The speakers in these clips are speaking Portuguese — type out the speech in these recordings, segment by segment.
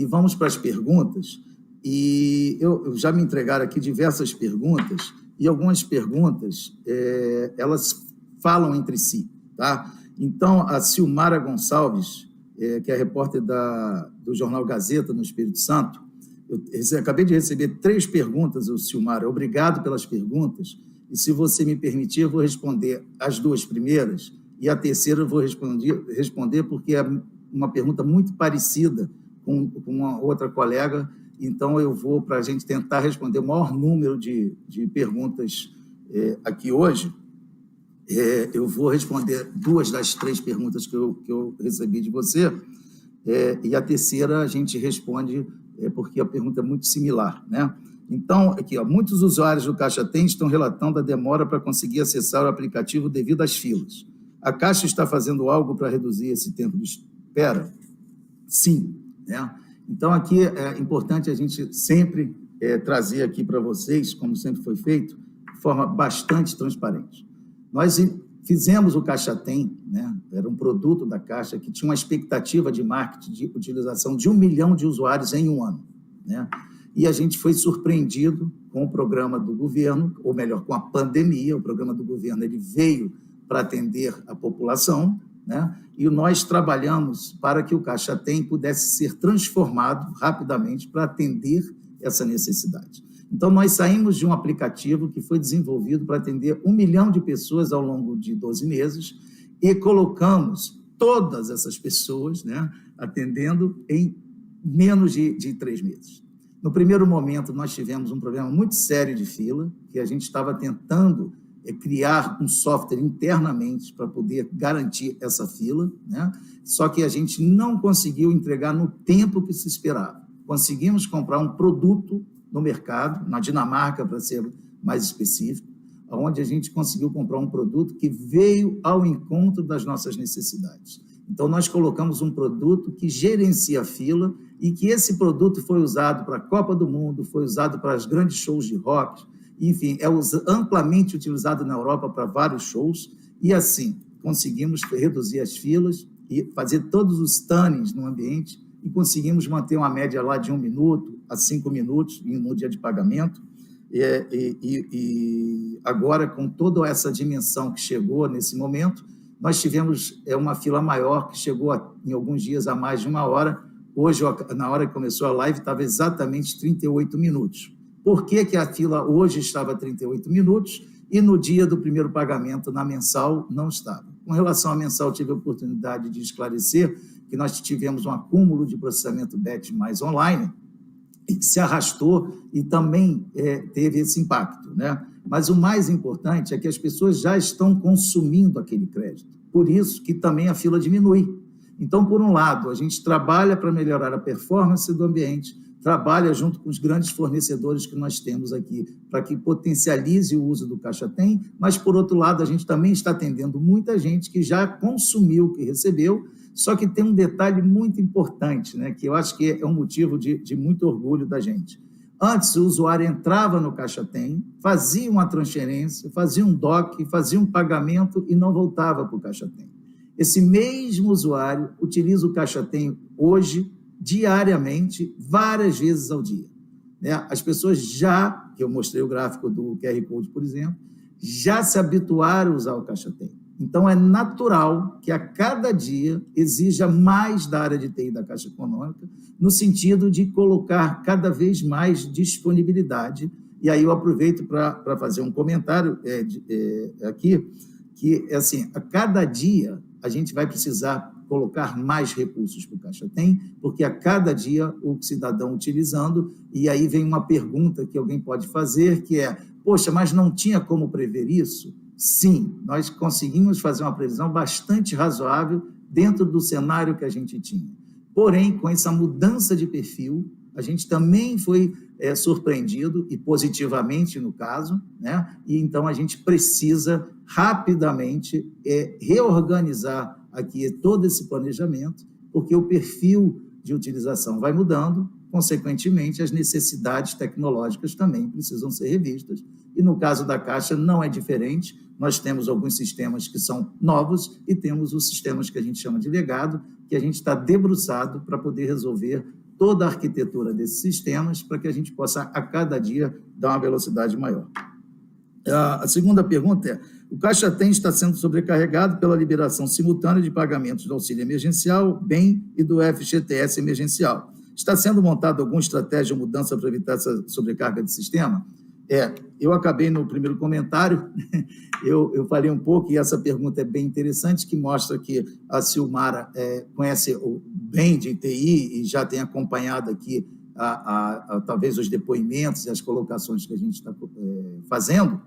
e vamos para as perguntas. E eu já me entregaram aqui diversas perguntas, e algumas perguntas, elas falam entre si, tá? Então, a Silmara Gonçalves, que é repórter do Jornal Gazeta, no Espírito Santo, eu acabei de receber 3 perguntas, Silmara. Obrigado pelas perguntas. E, se você me permitir, eu vou responder as 2 primeiras, e a terceira eu vou responder porque é uma pergunta muito parecida com uma outra colega. Então, eu vou, para a gente tentar responder o maior número de perguntas aqui hoje, eu vou responder 2 das 3 perguntas que eu recebi de você, e a terceira a gente responde porque a pergunta é muito similar, né? Então, aqui, muitos usuários do Caixa Tem estão relatando a demora para conseguir acessar o aplicativo devido às filas. A Caixa está fazendo algo para reduzir esse tempo de espera? Sim, né? Então, aqui é importante a gente sempre trazer aqui para vocês, como sempre foi feito, de forma bastante transparente. Nós fizemos o Caixa Tem, né? Era um produto da Caixa que tinha uma expectativa de marketing, de utilização de 1 milhão de usuários em um ano, né? E a gente foi surpreendido com o programa do governo, ou melhor, com a pandemia. O programa do governo ele veio para atender a população, né? E nós trabalhamos para que o Caixa Tem pudesse ser transformado rapidamente para atender essa necessidade. Então, nós saímos de um aplicativo que foi desenvolvido para atender 1 milhão de pessoas ao longo de 12 meses e colocamos todas essas pessoas, né, atendendo em menos de 3 meses. No primeiro momento, nós tivemos um problema muito sério de fila, que a gente estava tentando criar um software internamente para poder garantir essa fila, né? Só que a gente não conseguiu entregar no tempo que se esperava. Conseguimos comprar um produto no mercado, na Dinamarca, para ser mais específico, onde a gente conseguiu comprar um produto que veio ao encontro das nossas necessidades. Então, nós colocamos um produto que gerencia a fila e que esse produto foi usado para a Copa do Mundo, foi usado para os grandes shows de rock, enfim, é amplamente utilizado na Europa para vários shows, e assim conseguimos reduzir as filas e fazer todos os tannings no ambiente, e conseguimos manter uma média lá de 1 minuto a 5 minutos no dia de pagamento. E agora, com toda essa dimensão que chegou nesse momento, nós tivemos uma fila maior, que chegou em alguns dias a mais de 1 hora. Hoje, na hora que começou a live, estava exatamente 38 minutos. Por que a fila hoje estava 38 minutos e no dia do primeiro pagamento, na mensal, não estava? Com relação à mensal, tive a oportunidade de esclarecer que nós tivemos um acúmulo de processamento BET mais online, que se arrastou e também teve esse impacto, né? Mas o mais importante é que as pessoas já estão consumindo aquele crédito, por isso que também a fila diminui. Então, por um lado, a gente trabalha para melhorar a performance do ambiente, trabalha junto com os grandes fornecedores que nós temos aqui, para que potencialize o uso do Caixa Tem, mas, por outro lado, a gente também está atendendo muita gente que já consumiu o que recebeu, só que tem um detalhe muito importante, né, que eu acho que é um motivo de muito orgulho da gente. Antes, o usuário entrava no Caixa Tem, fazia uma transferência, fazia um DOC, fazia um pagamento e não voltava para o Caixa Tem. Esse mesmo usuário utiliza o Caixa Tem hoje, diariamente, várias vezes ao dia, né? As pessoas já, que eu mostrei o gráfico do QR Code, por exemplo, já se habituaram a usar o Caixa Tem. Então, é natural que a cada dia exija mais da área de TI da Caixa Econômica, no sentido de colocar cada vez mais disponibilidade. E aí eu aproveito para fazer um comentário aqui, que, assim, a cada dia a gente vai precisar colocar mais recursos para o Caixa Tem, porque a cada dia o cidadão utilizando, e aí vem uma pergunta que alguém pode fazer, que é, poxa, mas não tinha como prever isso? Sim, nós conseguimos fazer uma previsão bastante razoável dentro do cenário que a gente tinha. Porém, com essa mudança de perfil, a gente também foi surpreendido, e positivamente no caso, né? E então a gente precisa rapidamente reorganizar aqui todo esse planejamento, porque o perfil de utilização vai mudando, consequentemente, as necessidades tecnológicas também precisam ser revistas. E no caso da Caixa não é diferente, nós temos alguns sistemas que são novos e temos os sistemas que a gente chama de legado, que a gente está debruçado para poder resolver toda a arquitetura desses sistemas para que a gente possa, a cada dia, dar uma velocidade maior. A segunda pergunta é: o Caixa Tem está sendo sobrecarregado pela liberação simultânea de pagamentos do auxílio emergencial, BEM e do FGTS emergencial. Está sendo montada alguma estratégia ou mudança para evitar essa sobrecarga de sistema? Eu acabei no primeiro comentário, eu falei um pouco, e essa pergunta é bem interessante, que mostra que a Silmara conhece bem de TI e já tem acompanhado aqui talvez os depoimentos e as colocações que a gente está fazendo.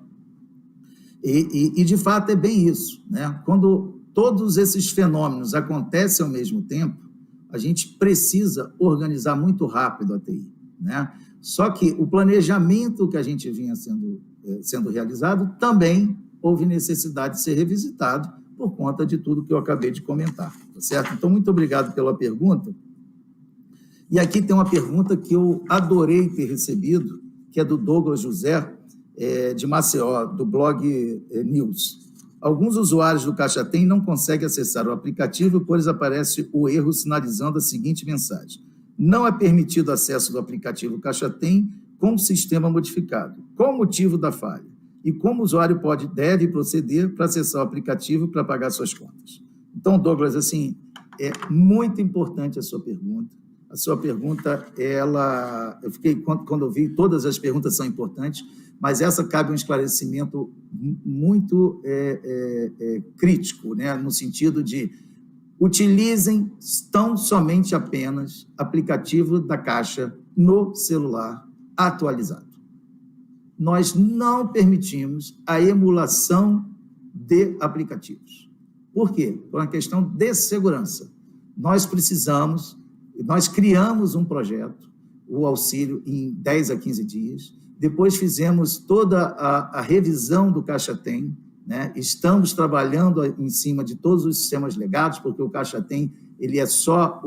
E, de fato, é bem isso, né? Quando todos esses fenômenos acontecem ao mesmo tempo, a gente precisa organizar muito rápido a TI, né? Só que o planejamento que a gente vinha sendo realizado também houve necessidade de ser revisitado por conta de tudo que eu acabei de comentar, tá certo? Então, muito obrigado pela pergunta. E aqui tem uma pergunta que eu adorei ter recebido, que é do Douglas José, de Maceió, do blog News. Alguns usuários do Caixa Tem não conseguem acessar o aplicativo, pois aparece o erro sinalizando a seguinte mensagem: não é permitido acesso do aplicativo Caixa Tem com o sistema modificado. Qual o motivo da falha? E como o usuário deve proceder para acessar o aplicativo para pagar suas contas? Então, Douglas, assim, é muito importante a sua pergunta. A sua pergunta, eu fiquei, quando eu vi, todas as perguntas são importantes, mas essa cabe um esclarecimento muito crítico, né? No sentido de utilizem tão somente apenas aplicativo da Caixa no celular atualizado. Nós não permitimos a emulação de aplicativos. Por quê? Por uma questão de segurança. Nós criamos um projeto, o auxílio, em 10 a 15 dias, depois fizemos toda a revisão do Caixa Tem, né? Estamos trabalhando em cima de todos os sistemas legados, porque o Caixa Tem ele é só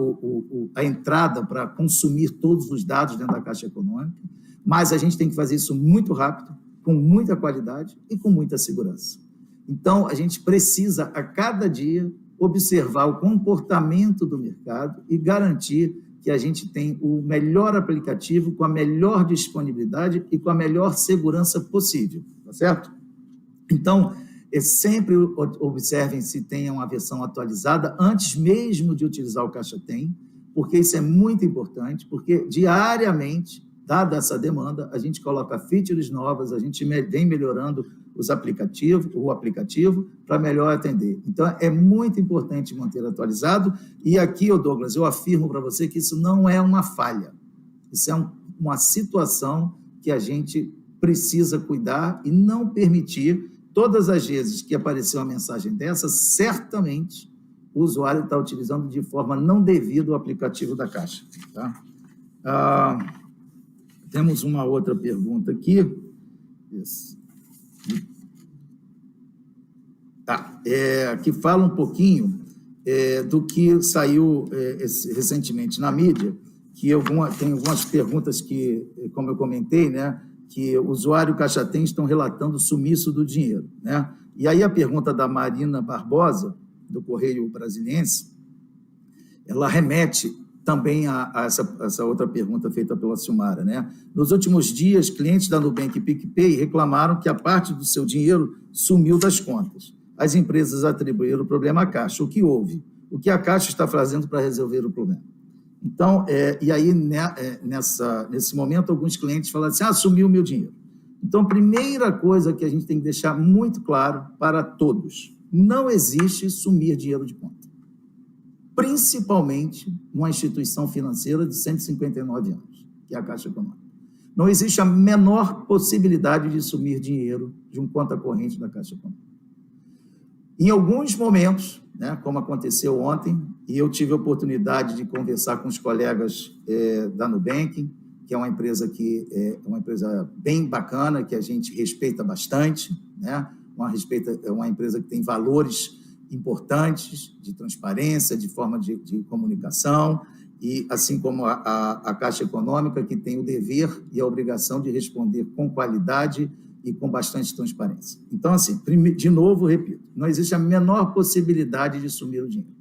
a entrada para consumir todos os dados dentro da Caixa Econômica, mas a gente tem que fazer isso muito rápido, com muita qualidade e com muita segurança. Então, a gente precisa, a cada dia, observar o comportamento do mercado e garantir que a gente tem o melhor aplicativo, com a melhor disponibilidade e com a melhor segurança possível, tá certo? Então, sempre observem se tem uma versão atualizada antes mesmo de utilizar o Caixa Tem, porque isso é muito importante, porque diariamente, dada essa demanda, a gente coloca features novas, a gente vem melhorando o aplicativo para melhor atender. Então, é muito importante manter atualizado, e aqui, Douglas, eu afirmo para você que isso não é uma falha, isso é uma situação que a gente precisa cuidar e não permitir. Todas as vezes que apareceu uma mensagem dessa, certamente o usuário está utilizando de forma não devida o aplicativo da Caixa. Tá? Temos uma outra pergunta aqui. Que fala um pouquinho do que saiu recentemente na mídia, que tem algumas perguntas que, como eu comentei, né, que o usuário Caixa Tem estão relatando o sumiço do dinheiro, né? E aí a pergunta da Marina Barbosa, do Correio Brasiliense, ela remete também a essa outra pergunta feita pela Silmara, né? Nos últimos dias, clientes da Nubank e PicPay reclamaram que a parte do seu dinheiro sumiu das contas. As empresas atribuíram o problema à Caixa. O que houve? O que a Caixa está fazendo para resolver o problema? Então, e aí, nesse momento, alguns clientes falaram assim: sumiu o meu dinheiro. Então, primeira coisa que a gente tem que deixar muito claro para todos: não existe sumir dinheiro de conta. Principalmente numa instituição financeira de 159 anos, que é a Caixa Econômica. Não existe a menor possibilidade de sumir dinheiro de uma conta corrente da Caixa Econômica. Em alguns momentos, né, como aconteceu ontem, e eu tive a oportunidade de conversar com os colegas da Nubank, que é uma empresa bem bacana, que a gente respeita bastante, né? É uma empresa que tem valores importantes de transparência, de forma de comunicação, e assim como a Caixa Econômica, que tem o dever e a obrigação de responder com qualidade e com bastante transparência. Então, assim, de novo, repito, não existe a menor possibilidade de sumir o dinheiro.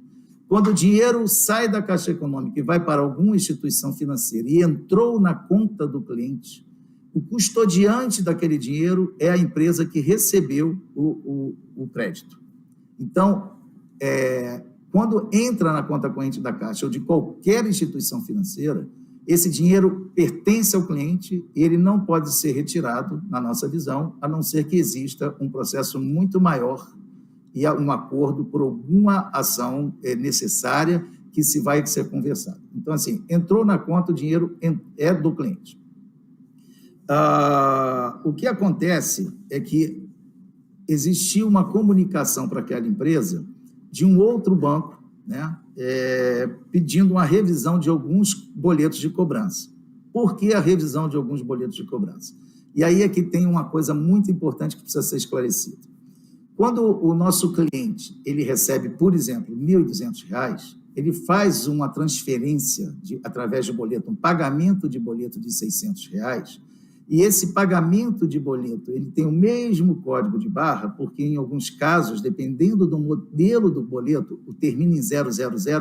Quando o dinheiro sai da Caixa Econômica e vai para alguma instituição financeira e entrou na conta do cliente, o custodiante daquele dinheiro é a empresa que recebeu o crédito. Então, quando entra na conta corrente da Caixa ou de qualquer instituição financeira, esse dinheiro pertence ao cliente e ele não pode ser retirado, na nossa visão, a não ser que exista um processo muito maior e um acordo por alguma ação necessária que vai ser conversado. Então, assim, entrou na conta, o dinheiro é do cliente. O que acontece é que existia uma comunicação para aquela empresa de um outro banco, né, pedindo uma revisão de alguns boletos de cobrança. Por que a revisão de alguns boletos de cobrança? E aí é que tem uma coisa muito importante que precisa ser esclarecida. Quando o nosso cliente ele recebe, por exemplo, R$ 1.200, ele faz uma transferência através de boleto, um pagamento de boleto de R$ 600, e esse pagamento de boleto ele tem o mesmo código de barra, porque em alguns casos, dependendo do modelo do boleto, termina em 000,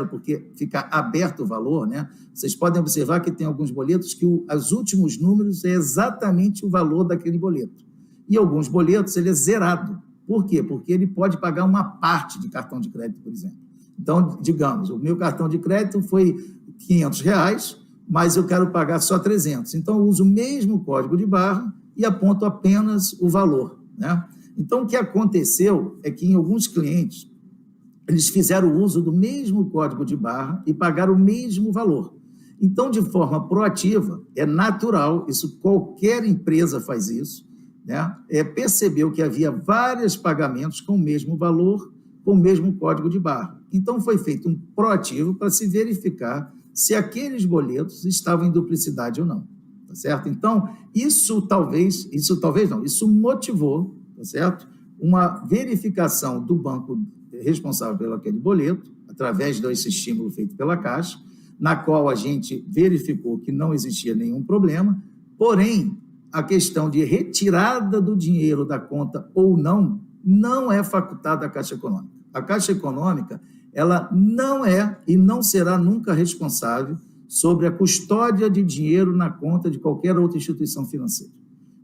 porque fica aberto o valor, né? Vocês podem observar que tem alguns boletos que os últimos números é exatamente o valor daquele boleto. E alguns boletos ele é zerado. Por quê? Porque ele pode pagar uma parte de cartão de crédito, por exemplo. Então, digamos, o meu cartão de crédito foi R$ 500, mas eu quero pagar só 300. Então, eu uso o mesmo código de barra e aponto apenas o valor, né? Então, o que aconteceu é que em alguns clientes, eles fizeram uso do mesmo código de barra e pagaram o mesmo valor. Então, de forma proativa, é natural, isso qualquer empresa faz isso, né? Percebeu que havia vários pagamentos com o mesmo valor, com o mesmo código de barra. Então, foi feito um proativo para se verificar se aqueles boletos estavam em duplicidade ou não, tá certo? Então, isso motivou, tá certo? Uma verificação do banco responsável pelo aquele boleto, através desse estímulo feito pela Caixa, na qual a gente verificou que não existia nenhum problema, porém, a questão de retirada do dinheiro da conta ou não é facultada à Caixa Econômica. A Caixa Econômica, ela não é e não será nunca responsável sobre a custódia de dinheiro na conta de qualquer outra instituição financeira.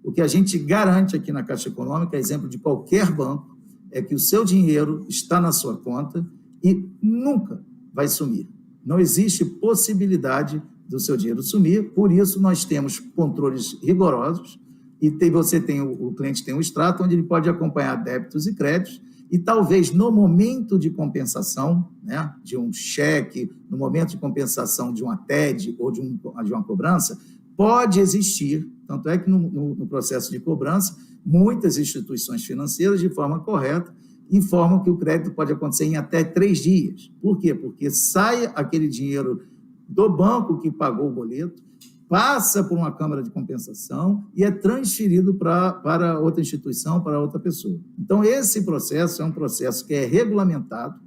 O que a gente garante aqui na Caixa Econômica, exemplo de qualquer banco, é que o seu dinheiro está na sua conta e nunca vai sumir. Não existe possibilidade do seu dinheiro sumir, por isso nós temos controles rigorosos e o cliente tem um extrato onde ele pode acompanhar débitos e créditos e talvez no momento de compensação, né, de um cheque, no momento de compensação de uma TED ou de uma cobrança, pode existir, tanto é que no processo de cobrança, muitas instituições financeiras, de forma correta, informam que o crédito pode acontecer em até 3 dias. Por quê? Porque sai aquele dinheiro do banco que pagou o boleto, passa por uma câmara de compensação e é transferido para outra instituição, para outra pessoa. Então, esse processo é um processo que é regulamentado,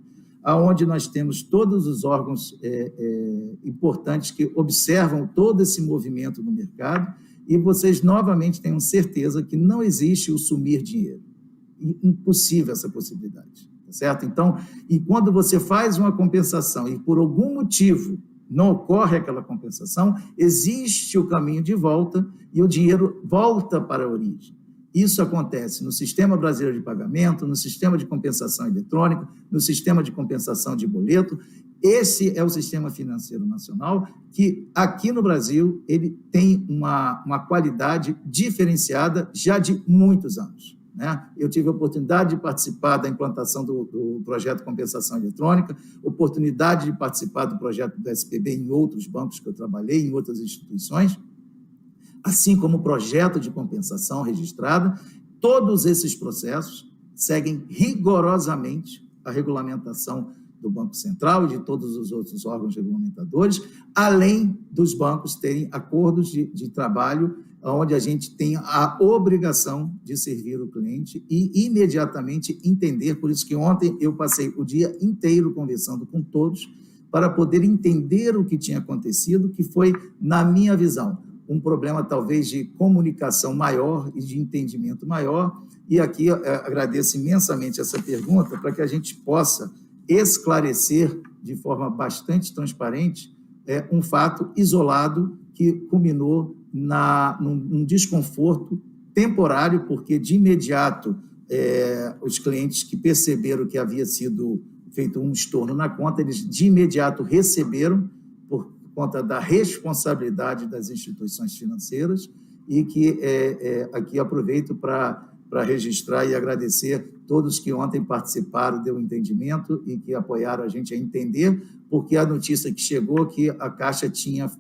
onde nós temos todos os órgãos importantes que observam todo esse movimento no mercado e vocês novamente tenham certeza que não existe o sumir dinheiro. Impossível essa possibilidade, tá certo? Então, e quando você faz uma compensação e por algum motivo não ocorre aquela compensação, existe o caminho de volta e o dinheiro volta para a origem. Isso acontece no Sistema Brasileiro de Pagamento, no Sistema de Compensação Eletrônica, no Sistema de Compensação de Boleto. Esse é o Sistema Financeiro Nacional, que aqui no Brasil ele tem uma qualidade diferenciada já de muitos anos, né? Eu tive a oportunidade de participar da implantação do projeto de compensação eletrônica, oportunidade de participar do projeto do SPB em outros bancos que eu trabalhei, em outras instituições, assim como o projeto de compensação registrada. Todos esses processos seguem rigorosamente a regulamentação do Banco Central e de todos os outros órgãos regulamentadores, além dos bancos terem acordos de trabalho onde a gente tem a obrigação de servir o cliente e imediatamente entender. Por isso que ontem eu passei o dia inteiro conversando com todos para poder entender o que tinha acontecido, que foi, na minha visão, um problema talvez de comunicação maior e de entendimento maior. E aqui agradeço imensamente essa pergunta para que a gente possa esclarecer de forma bastante transparente, um fato isolado que culminou num desconforto temporário, porque de imediato os clientes que perceberam que havia sido feito um estorno na conta, eles de imediato receberam por conta da responsabilidade das instituições financeiras e que aqui aproveito para registrar e agradecer todos que ontem participaram do entendimento e que apoiaram a gente a entender, porque a notícia que chegou que a Caixa tinha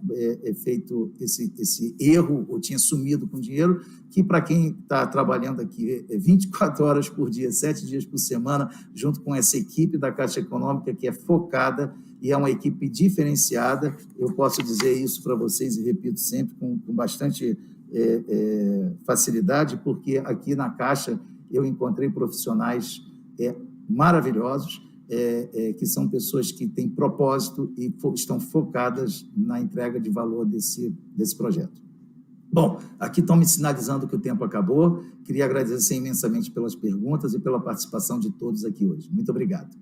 feito esse erro, ou tinha sumido com dinheiro, que para quem está trabalhando aqui 24 horas por dia, 7 dias por semana, junto com essa equipe da Caixa Econômica, que é focada e é uma equipe diferenciada, eu posso dizer isso para vocês e repito sempre com bastante facilidade, porque aqui na Caixa eu encontrei profissionais maravilhosos, que são pessoas que têm propósito e estão focadas na entrega de valor desse projeto. Bom, aqui estão me sinalizando que o tempo acabou. Queria agradecer imensamente pelas perguntas e pela participação de todos aqui hoje. Muito obrigado.